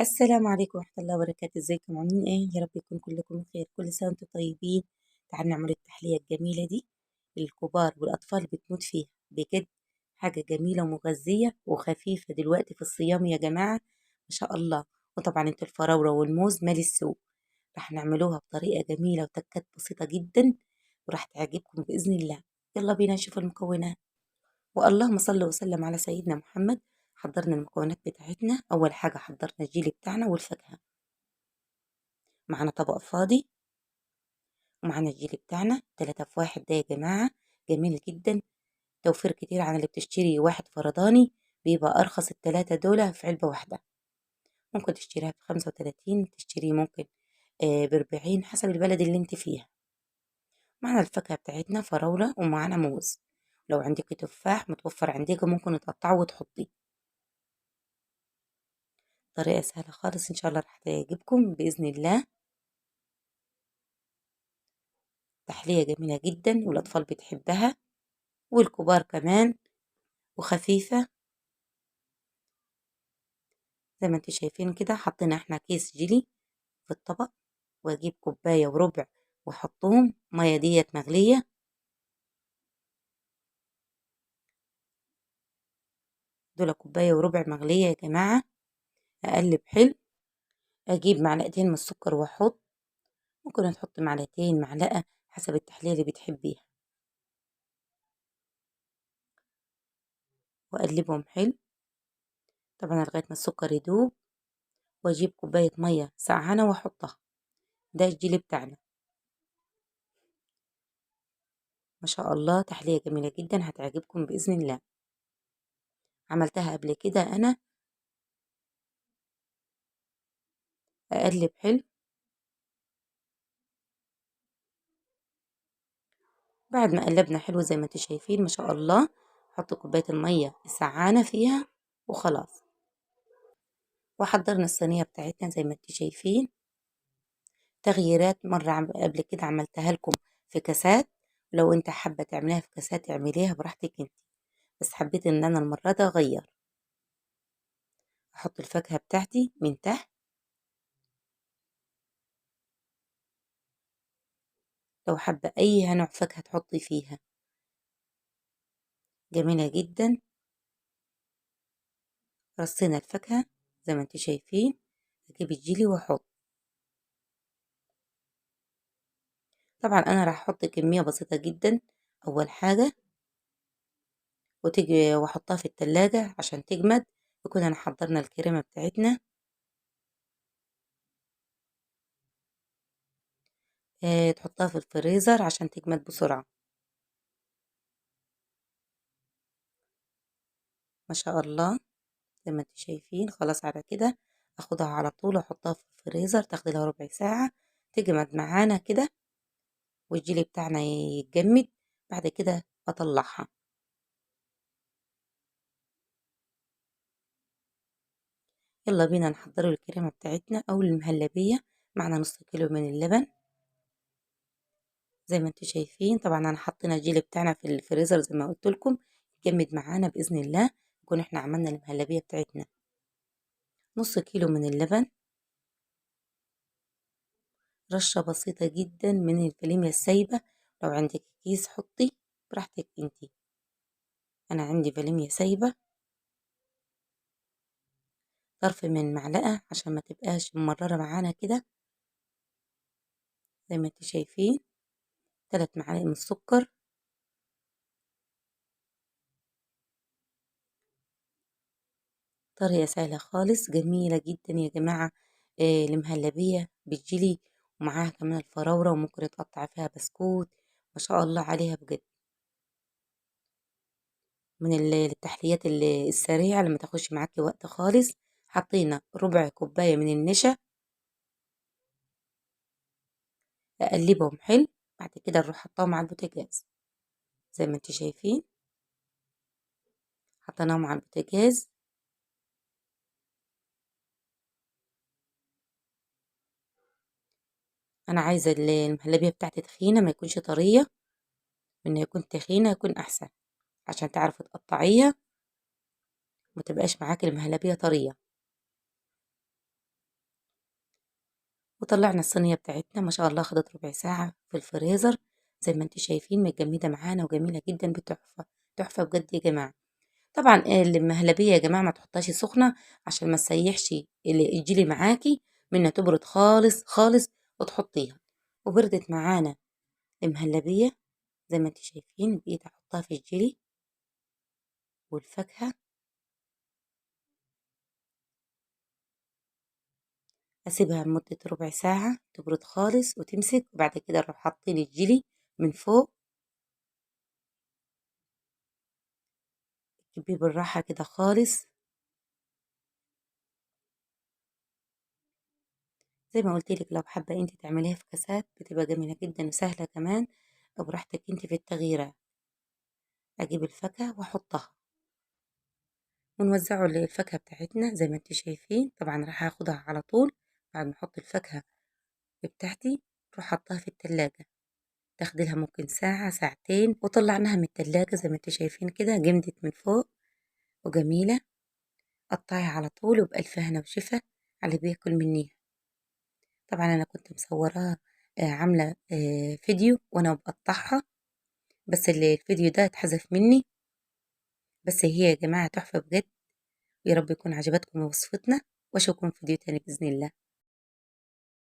السلام عليكم ورحمة الله وبركاته، ازيكم عاملين ايه؟ يا رب يكون كلكم بخير، كل سنة وانتم طيبين. تعالوا نعمل التحلية الجميلة دي. الكبار والأطفال بتموت فيها بجد. حاجة جميلة ومغذية وخفيفة دلوقتي في الصيام يا جماعة، ما شاء الله. وطبعا انتوا الفراولة والموز مال السوق. راح نعملوها بطريقة جميلة وتكات بسيطة جدا، وراح تعجبكم بإذن الله. يلا بينا نشوف المكونات. واللهم صل وسلم على سيدنا محمد. حضرنا المكونات بتاعتنا. أول حاجة حضرنا الجيلي بتاعنا والفاكهة. معانا طبق فاضي ومعانا الجيلي بتاعنا 3 في 1 ده يا جماعة. جميل جدا، توفير كتير عن اللي بتشتري واحد فرداني. بيبقى أرخص ال3 دول في علبة واحدة. ممكن تشتريها ب35، تشتريه ممكن ب40 حسب البلد اللي انت فيها. معانا الفاكهة بتاعتنا فراولة ومعانا موز. لو عندك تفاح متوفر عندك ممكن تقطعه وتحطيه. طريقة سهلة خالص إن شاء الله راح تعجبكم بإذن الله. تحلية جميلة جدا والأطفال بتحبها والكبار كمان، وخفيفة زي ما انتوا شايفين كده. حطينا احنا كيس جيلي في الطبق، واجيب كوباية وربع واحطهم مية ديت مغلية. دول كوباية وربع مغلية يا جماعة. اقلب حلو. اجيب معلقتين من السكر واحط. ممكن تحط معلقتين معلقة حسب التحلية اللي بتحبيها. واقلبهم حلو طبعا لغاية ما السكر يدوب. واجيب كوباية مية سقعانة واحطها. ده الجيلي بتاعنا. ما شاء الله تحلية جميلة جدا هتعجبكم بإذن الله. عملتها قبل كده أنا. أقلب حلو. بعد ما قلبنا حلو زي ما انتوا شايفين ما شاء الله، حط كوباية المية السعانة فيها وخلاص. وحضرنا الصينية بتاعتنا زي ما انتوا شايفين. تغييرات مرة قبل كده عملتها لكم في كاسات. لو انت حابة تعمليها في كاسات اعمليها براحتك انت، بس حبيت ان انا المرة ده اغير. احط الفاكهة بتاعتي من تحت. لو حابة اي نوع فاكهة تحطي فيها جميلة جدا. رصينا الفاكهة زي ما انتوا شايفين. اجيب الجيلي واحط. طبعا انا راح احط كمية بسيطة جدا اول حاجة، وتيجي واحطها في التلاجة عشان تجمد. يكون انا حضرنا الكريمة بتاعتنا. تحطها في الفريزر عشان تجمد بسرعة. ما شاء الله زي ما انتوا شايفين. خلاص على كده اخدها على طول واحطها في الفريزر تاخد لها ربع ساعة تجمد معانا كده، والجيلي بتاعنا يتجمد. بعد كده اطلعها. يلا بينا نحضر الكريمة بتاعتنا او المهلبية. معنا نص كيلو من اللبن زي ما انتوا شايفين. طبعا انا حطينا الجيلي بتاعنا في الفريزر زي ما قلت لكم يجمد معانا باذن الله. نكون احنا عملنا المهلبيه بتاعتنا. نص كيلو من اللبن. رشه بسيطه جدا من الفانيليا السايبه. لو عندك كيس حطي براحتك انتي. انا عندي فانيليا سايبه. طرف من معلقه عشان ما تبقاش ممرره معانا كده. زي ما انتوا شايفين. 3 معالق من السكر. طريقة سهلة خالص جميلة جدا يا جماعة. المهلبية بالجيلي ومعاها كمان الفراولة وممكن تقطع فيها بسكوت. ما شاء الله عليها بجد. من التحليات السريعة اللي ما تاخدش معاكي وقت خالص. حطينا ربع كوباية من النشا. اقلبهم حلو. بعد كده نروح حطاهم على البوتاجاز زي ما انتوا شايفين. حطيناهم على البوتاجاز. انا عايزة المهلبية بتاعتي تخينة ما يكونش طرية. وان يكون تخينة يكون احسن عشان تعرفي تقطعيها ما تبقاش معاكي المهلبية طرية. وطلعنا الصينية بتاعتنا ما شاء الله خدت ربع ساعة في الفريزر زي ما انتوا شايفين متجمدة معانا وجميلة جدا بتحفة. تحفة بجد يا جماعة. طبعا المهلبية يا جماعة ما تحطهاش سخنة عشان ما تسيحش الجيلي معاكي، منها تبرد خالص خالص وتحطيها. وبردت معانا المهلبية زي ما انتوا شايفين، بقيت احطها في الجيلي والفاكهة، اسيبها لمدة ربع ساعة تبرد خالص وتمسك، وبعد كده نروح حاطين الجيلي من فوق. تجيبيه بالراحة كده خالص زي ما قلت لك. لو حابة انت تعمليها في كاسات بتبقى جميلة جدا وسهلة كمان، وبراحتك انت في التغييرات. اجيب الفاكهة واحطها ونوزعه الفاكهة بتاعتنا زي ما انتوا شايفين. طبعا راح اخدها على طول بعد ما احط الفاكهة بتاعتي، اروح حطها في التلاجة، تاخد لها ممكن ساعة ساعتين. وطلعناها من التلاجة زي ما انتوا شايفين كده جمدت من فوق وجميلة. قطعي على طول وبألف هنا وشفا على اللي بياكل منيها. طبعا انا كنت مصوراه عاملة فيديو وانا بقطعها، بس الفيديو ده اتحذف مني. بس هي يا جماعة تحفة بجد. ويا رب يكون عجبتكم وصفتنا، واشوفكم في فيديو تاني بإذن الله.